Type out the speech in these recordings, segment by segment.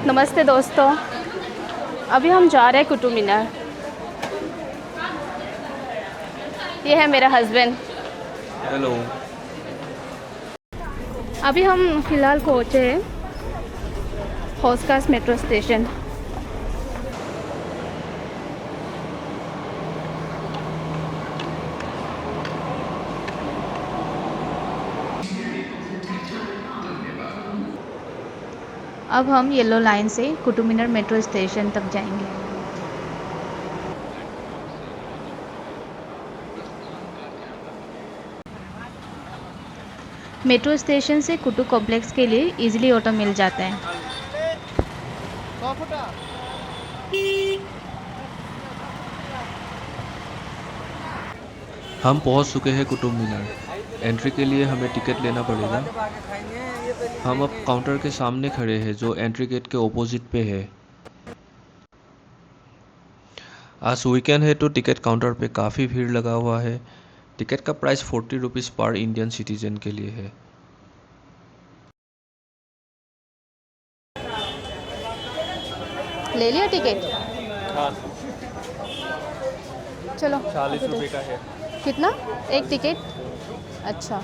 नमस्ते दोस्तों, अभी हम जा रहे हैं कुतुब मीनार। ये है मेरा हस्बैंड। हेलो। अभी हम फ़िलहाल पहुँचे हैं हौसखास मेट्रो स्टेशन। अब हम येलो लाइन से कुतुब मीनार मेट्रो स्टेशन तक जाएंगे। मेट्रो स्टेशन से कुतुब कॉम्प्लेक्स के लिए इजीली ऑटो मिल जाता है। हम पहुंच चुके हैं कुतुब मीनार। एंट्री के लिए हमें टिकट लेना पड़ेगा। हम अब काउंटर के सामने खड़े हैं जो एंट्री गेट के ऑपोजिट पे है। आज वीकेंड है तो टिकट काउंटर पे काफ़ी भीड़ लगा हुआ है। टिकट का प्राइस 40 रुपीज़ पर इंडियन सिटीजन के लिए है। ले लिया टिकट? हाँ, चलो 40 रुपये का है। कितना एक टिकट? अच्छा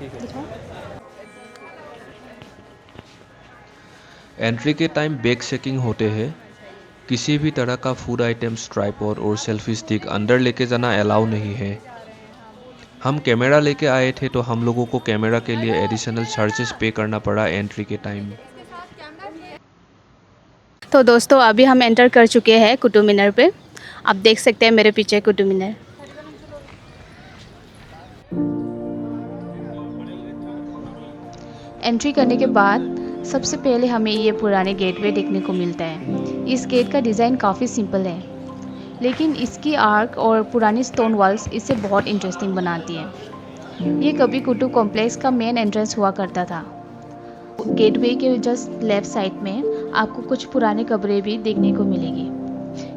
ठीक है। दिखाओ। एंट्री के टाइम बैग चेकिंग होते हैं। किसी भी तरह का फूड आइटम्स, ट्राइपॉड और सेल्फी स्टिक अंदर लेके जाना अलाउ नहीं है। हम कैमरा लेके आए थे तो हम लोगों को कैमरा के लिए एडिशनल चार्जेस पे करना पड़ा एंट्री के टाइम। तो दोस्तों अभी हम एंटर कर चुके हैं कुतुब मीनार पे। आप देख सकते हैं मेरे पीछे कुतुब मीनार। एंट्री करने के बाद सबसे पहले हमें ये पुराने गेटवे देखने को मिलता है। इस गेट का डिज़ाइन काफ़ी सिंपल है, लेकिन इसकी आर्क और पुरानी स्टोन वॉल्स इसे बहुत इंटरेस्टिंग बनाती है। ये कभी कुतुब कॉम्प्लेक्स का मेन एंट्रेंस हुआ करता था। गेटवे के जस्ट लेफ्ट साइड में आपको कुछ पुराने कब्रें भी देखने को मिलेगी।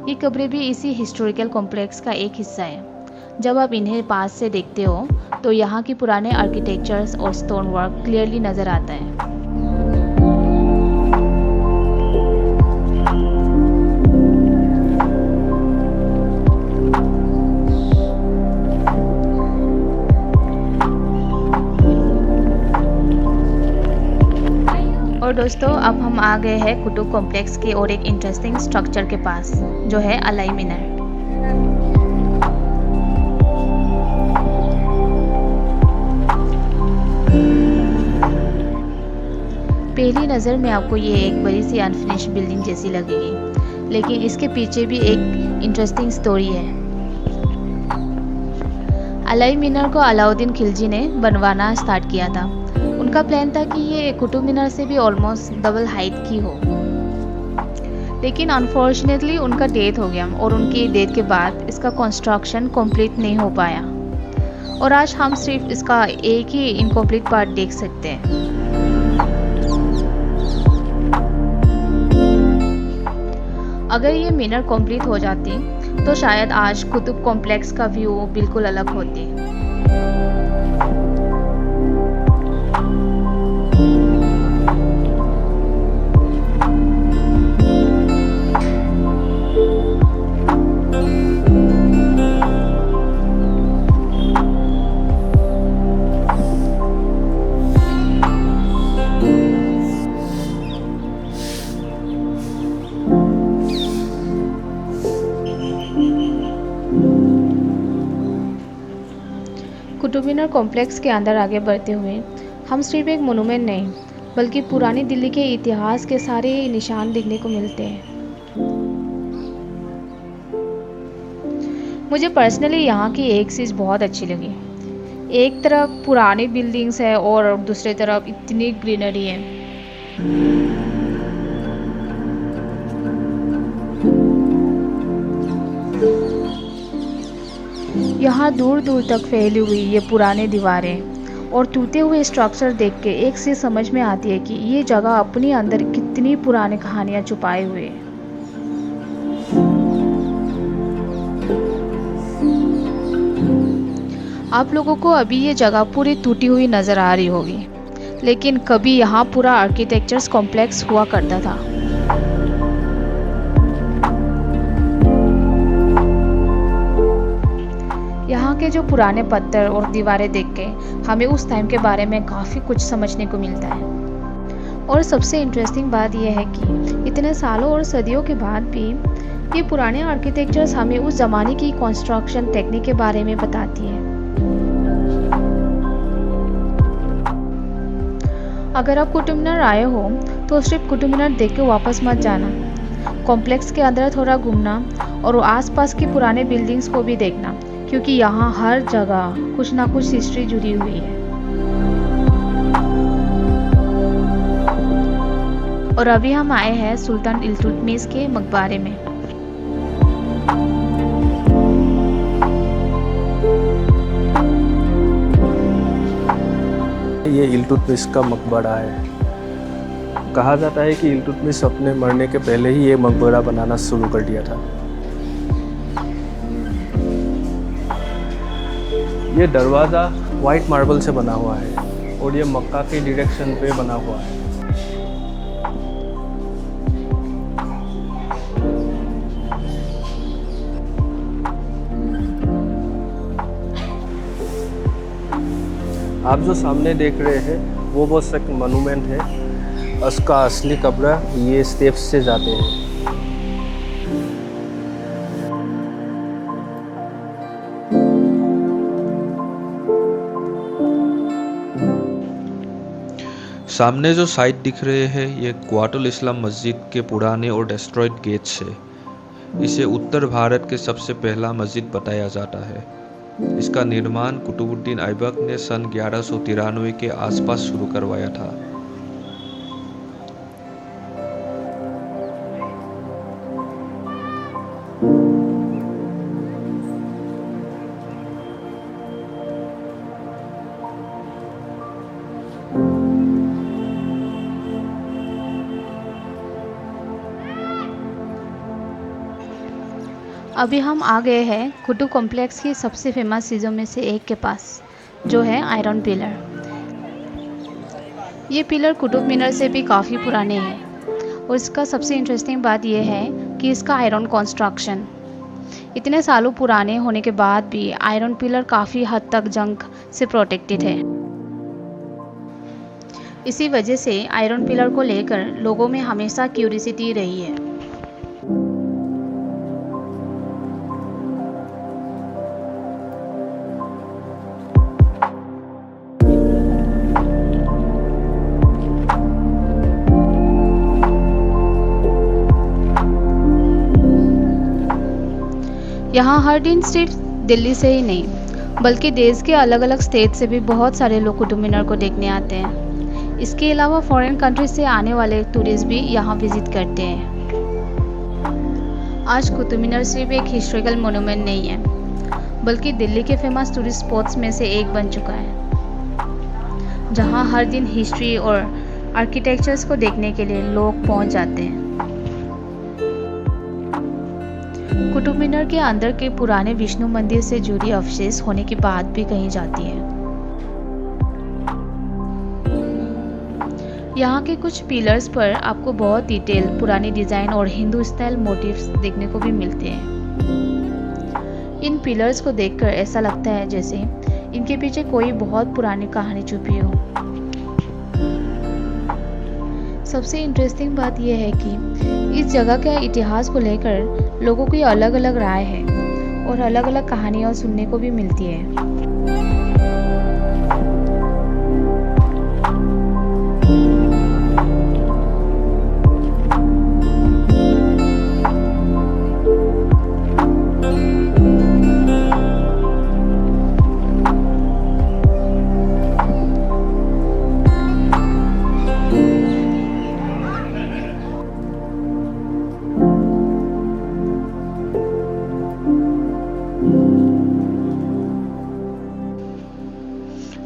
ये कब्रें भी इसी हिस्टोरिकल कॉम्प्लेक्स का एक हिस्सा है। जब आप इन्हें पास से देखते हो तो यहाँ की पुराने आर्किटेक्चर्स और स्टोन वर्क क्लियरली नज़र आता है। और दोस्तों अब हम आ गए हैं कुतुब कॉम्प्लेक्स के और एक इंटरेस्टिंग स्ट्रक्चर के पास, जो है अलाई मीनार। पहली नज़र में आपको ये एक बड़ी सी अनफिनिश्ड बिल्डिंग जैसी लगेगी, लेकिन इसके पीछे भी एक इंटरेस्टिंग स्टोरी है। अलाई मीनार को अलाउद्दीन खिलजी ने बनवाना स्टार्ट किया था। उनका प्लान था कि ये कुतुब मीनार से भी ऑलमोस्ट डबल हाइट की हो, लेकिन अनफॉर्चुनेटली उनका डेथ हो गया और उनकी डेथ के बाद इसका कंस्ट्रक्शन कंप्लीट नहीं हो पाया और आज हम सिर्फ इसका एक ही इनकम्प्लीट पार्ट देख सकते हैं। अगर ये मीनार कंप्लीट हो जाती तो शायद आज कुतुब कॉम्प्लेक्स का व्यू बिल्कुल अलग होती। कुतुब मीनार कॉम्प्लेक्स के अंदर आगे बढ़ते हुए हम सिर्फ एक मोनूमेंट नहीं बल्कि पुरानी दिल्ली के इतिहास के सारे निशान देखने को मिलते हैं। मुझे पर्सनली यहाँ की एक चीज़ बहुत अच्छी लगी। एक तरफ पुरानी बिल्डिंग्स है और दूसरी तरफ इतनी ग्रीनरी है। यहाँ दूर दूर तक फैली हुई ये पुरानी दीवारें और टूटे हुए स्ट्रक्चर देख के एक चीज़ समझ में आती है कि ये जगह अपने अंदर कितनी पुरानी कहानियाँ छुपाए हुए है। आप लोगों को अभी ये जगह पूरी टूटी हुई नज़र आ रही होगी, लेकिन कभी यहाँ पूरा आर्किटेक्चर्स कॉम्प्लेक्स हुआ करता था। यहाँ के जो पुराने पत्थर और दीवारें देख के हमें उस टाइम के बारे में काफ़ी कुछ समझने को मिलता है। और सबसे इंटरेस्टिंग बात यह है कि इतने सालों और सदियों के बाद भी ये पुराने आर्किटेक्चर्स हमें उस ज़माने की कंस्ट्रक्शन टेक्निक के बारे में बताती है। अगर आप कुतुब मीनार आए हो तो सिर्फ कुतुब मीनार देख के वापस मत जाना। कॉम्प्लेक्स के अंदर थोड़ा घूमना और आसपास की पुराने बिल्डिंग्स को भी देखना, क्योंकि यहाँ हर जगह कुछ ना कुछ हिस्ट्री जुड़ी हुई है। और अभी हम आए हैं सुल्तान इल्तुतमिश के मकबरे में। ये इल्तुतमिश का मकबरा है। कहा जाता है कि इल्तुतमिश अपने मरने के पहले ही ये मकबरा बनाना शुरू कर दिया था। ये दरवाज़ा वाइट मार्बल से बना हुआ है और ये मक्का के डायरेक्शन पे बना हुआ है। आप जो सामने देख रहे हैं वो बस एक मोनूमेंट है। उसका असली कब्र ये स्टेप्स से जाते हैं। सामने जो साइट दिख रहे हैं ये क्वातुल इस्लाम मस्जिद के पुराने और डिस्ट्रॉयड गेट्स है। इसे उत्तर भारत के सबसे पहला मस्जिद बताया जाता है। इसका निर्माण कुतुबुद्दीन ऐबक ने सन 1193 के आसपास शुरू करवाया था। अभी हम आ गए हैं कुतुब कॉम्प्लेक्स की सबसे फेमस चीज़ों में से एक के पास, जो है आयरन पिलर। ये पिलर कुतुब मीनार से भी काफ़ी पुराने हैं और इसका सबसे इंटरेस्टिंग बात यह है कि इसका आयरन कंस्ट्रक्शन इतने सालों पुराने होने के बाद भी आयरन पिलर काफ़ी हद तक जंग से प्रोटेक्टेड है। इसी वजह से आयरन पिलर को लेकर लोगों में हमेशा क्यूरियोसिटी रही है। यहाँ हर दिन सिर्फ दिल्ली से ही नहीं बल्कि देश के अलग अलग स्टेट से भी बहुत सारे लोग कुतुब मीनार को देखने आते हैं। इसके अलावा फॉरेन कंट्रीज से आने वाले टूरिस्ट भी यहाँ विजिट करते हैं। आज कुतुब मीनार सिर्फ एक हिस्टोरिकल मोनूमेंट नहीं है बल्कि दिल्ली के फेमस टूरिस्ट स्पॉट्स में से एक बन चुका है, जहाँ हर दिन हिस्ट्री और आर्किटेक्चर्स को देखने के लिए लोग पहुँच जाते हैं। कुतुब मीनार के अंदर के पुराने विष्णु मंदिर से जुड़ी अवशेष होने की बात भी कही जाती है। यहाँ के कुछ पिलर्स पर आपको बहुत डिटेल पुरानी डिजाइन और हिंदू स्टाइल मोटिव्स देखने को भी मिलते हैं। इन पिलर्स को देखकर ऐसा लगता है जैसे इनके पीछे कोई बहुत पुरानी कहानी छुपी हो। सबसे इंटरेस्टिंग बात यह है कि इस जगह के इतिहास को लेकर लोगों की अलग अलग राय है और अलग अलग कहानियाँ सुनने को भी मिलती है।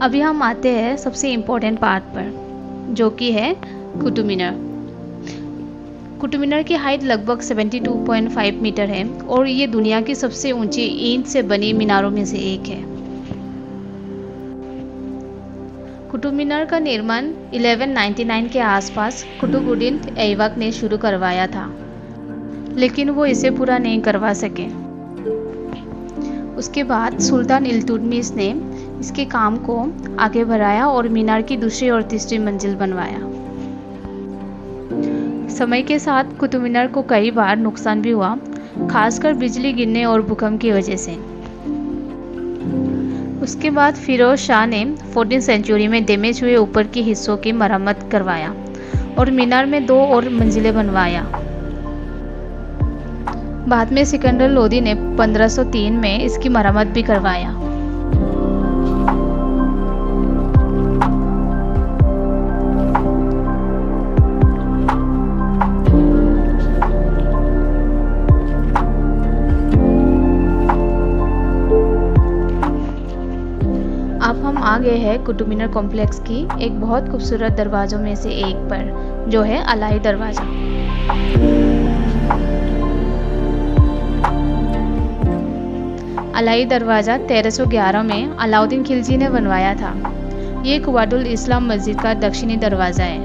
अभी हम आते हैं सबसे इम्पोर्टेंट पार्ट पर, जो कि है कुतुब मीनार। कुतुब मीनार की हाइट लगभग 72.5 मीटर है और ये दुनिया की सबसे ऊंची ईंट से बनी मीनारों में से एक है। कुतुब मीनार का निर्माण 1199 के आसपास कुतुबुद्दीन ऐबक ने शुरू करवाया था, लेकिन वो इसे पूरा नहीं करवा सके। उसके बाद सुल्तान इल्तुतमिश ने इसके काम को आगे बढ़ाया और मीनार की दूसरी और तीसरी मंजिल बनवाया। समय के साथ कुतुब मीनार को कई बार नुकसान भी हुआ, खासकर बिजली गिरने और भूकंप की वजह से। उसके बाद फिरोज शाह ने 14वीं सेंचुरी में डैमेज हुए ऊपर के हिस्सों की मरम्मत करवाया और मीनार में 2 और मंजिलें बनवाया। बाद में सिकंदर लोदी ने 1503 में इसकी मरम्मत भी करवाया। अब हम आ गए हैं कुतुब मीनार कॉम्प्लेक्स की एक बहुत खूबसूरत दरवाज़ों में से एक पर, जो है अलाई दरवाज़ा। अलाई दरवाज़ा 1311 में अलाउद्दीन खिलजी ने बनवाया था। ये कुवातुल इस्लाम मस्जिद का दक्षिणी दरवाज़ा है।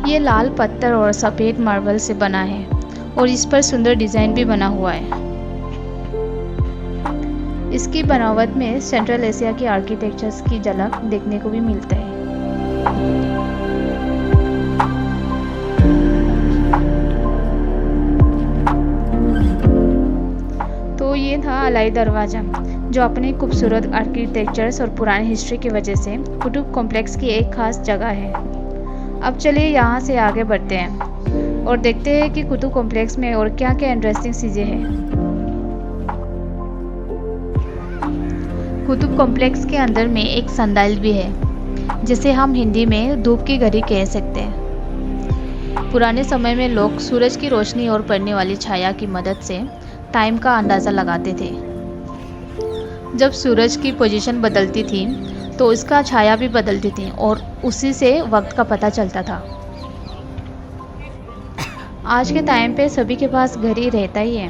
ये लाल पत्थर और सफ़ेद मार्बल से बना है और इस पर सुंदर डिज़ाइन भी बना हुआ है। इसकी बनावट में सेंट्रल एशिया के आर्किटेक्चर्स की झलक देखने को भी मिलता है। तो ये था अलाई दरवाज़ा, जो अपने खूबसूरत आर्किटेक्चर्स और पुरानी हिस्ट्री की वजह से कुतुब कॉम्प्लेक्स की एक खास जगह है। अब चलिए यहाँ से आगे बढ़ते हैं और देखते हैं कि कुतुब कॉम्प्लेक्स में और क्या क्या इंटरेस्टिंग चीज़ें हैं। कुतुब कॉम्प्लेक्स के अंदर में एक सनडायल भी है, जिसे हम हिंदी में धूप की घड़ी कह सकते हैं। पुराने समय में लोग सूरज की रोशनी और पड़ने वाली छाया की मदद से टाइम का अंदाज़ा लगाते थे। जब सूरज की पोजीशन बदलती थी तो उसका छाया भी बदलती थी और उसी से वक्त का पता चलता था। आज के टाइम पे सभी के पास घड़ी रहता ही है,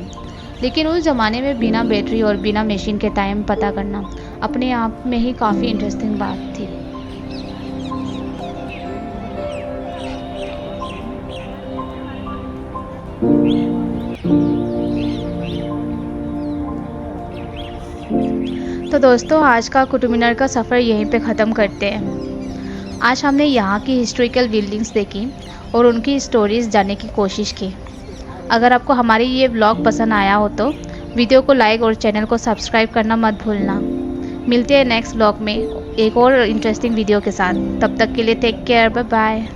लेकिन उस ज़माने में बिना बैटरी और बिना मशीन के टाइम पता करना अपने आप में ही काफ़ी इंटरेस्टिंग बात थी। तो दोस्तों, आज का कुतुब मीनार का सफ़र यहीं पे ख़त्म करते हैं। आज हमने यहाँ की हिस्टोरिकल बिल्डिंग्स देखी और उनकी स्टोरीज़ जानने की कोशिश की। अगर आपको हमारी ये व्लॉग पसंद आया हो तो वीडियो को लाइक और चैनल को सब्सक्राइब करना मत भूलना। मिलते हैं नेक्स्ट व्लॉग में एक और इंटरेस्टिंग वीडियो के साथ। तब तक के लिए टेक केयर, बाय बाय।